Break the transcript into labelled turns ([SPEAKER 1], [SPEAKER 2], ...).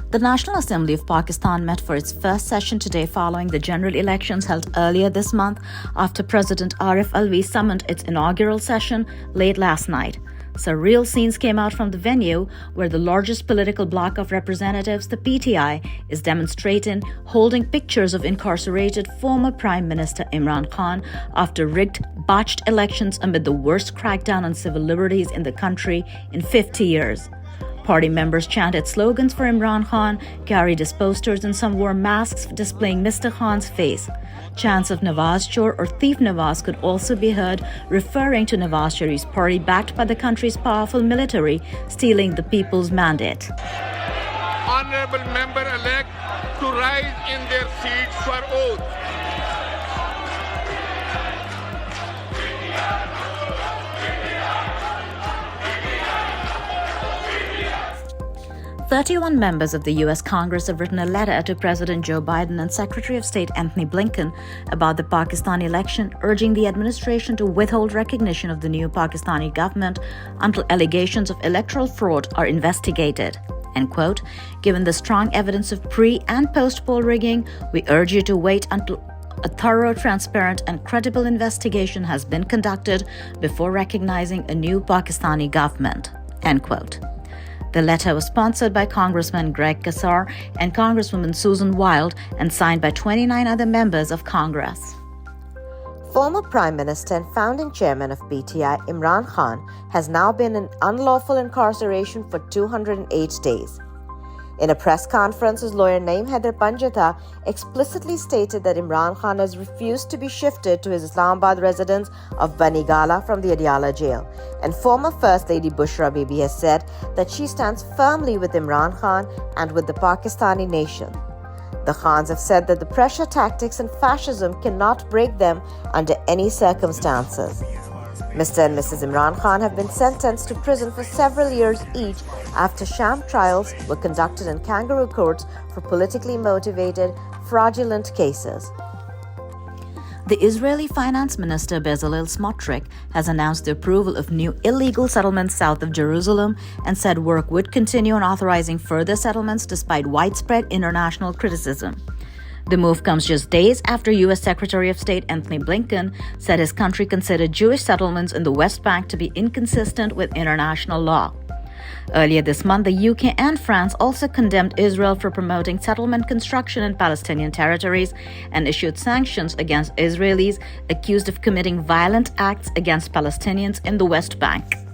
[SPEAKER 1] The National Assembly of Pakistan met for its first session today following the general elections held earlier this month after President Arif Alvi summoned its inaugural session late last night. Surreal scenes came out from the venue where the largest political bloc of representatives, the PTI, is demonstrating holding pictures of incarcerated former Prime Minister Imran Khan after rigged, botched elections amid the worst crackdown on civil liberties in the country in 50 years. Party members chanted slogans for Imran Khan, carried his posters, and some wore masks displaying Mr. Khan's face. Chants of Nawaz Chor or Thief Nawaz could also be heard, referring to Nawaz Sharif's party backed by the country's powerful military, stealing the people's mandate.
[SPEAKER 2] Honorable member-elect to rise in their seats for oath.
[SPEAKER 1] 31 members of the U.S. Congress have written a letter to President Joe Biden and Secretary of State Anthony Blinken about the Pakistan election, urging the administration to withhold recognition of the new Pakistani government until allegations of electoral fraud are investigated. End quote. Given the strong evidence of pre- and post-poll rigging, we urge you to wait until a thorough, transparent, and credible investigation has been conducted before recognizing a new Pakistani government. End quote. The letter was sponsored by Congressman Greg Casar and Congresswoman Susan Wild and signed by 29 other members of Congress.
[SPEAKER 3] Former Prime Minister and founding chairman of PTI, Imran Khan, has now been in unlawful incarceration for 208 days. In a press conference, his lawyer Naeem Haider Panjatha explicitly stated that Imran Khan has refused to be shifted to his Islamabad residence of Banigala from the Adiala jail. And former First Lady Bushra Bibi has said that she stands firmly with Imran Khan and with the Pakistani nation. The Khans have said that the pressure tactics and fascism cannot break them under any circumstances. Mr. and Mrs. Imran Khan have been sentenced to prison for several years each after sham trials were conducted in kangaroo courts for politically motivated, fraudulent cases.
[SPEAKER 1] The Israeli Finance Minister Bezalel Smotrich has announced the approval of new illegal settlements south of Jerusalem and said work would continue on authorizing further settlements despite widespread international criticism. The move comes just days after U.S. Secretary of State Anthony Blinken said his country considered Jewish settlements in the West Bank to be inconsistent with international law. Earlier this month, the UK and France also condemned Israel for promoting settlement construction in Palestinian territories and issued sanctions against Israelis accused of committing violent acts against Palestinians in the West Bank.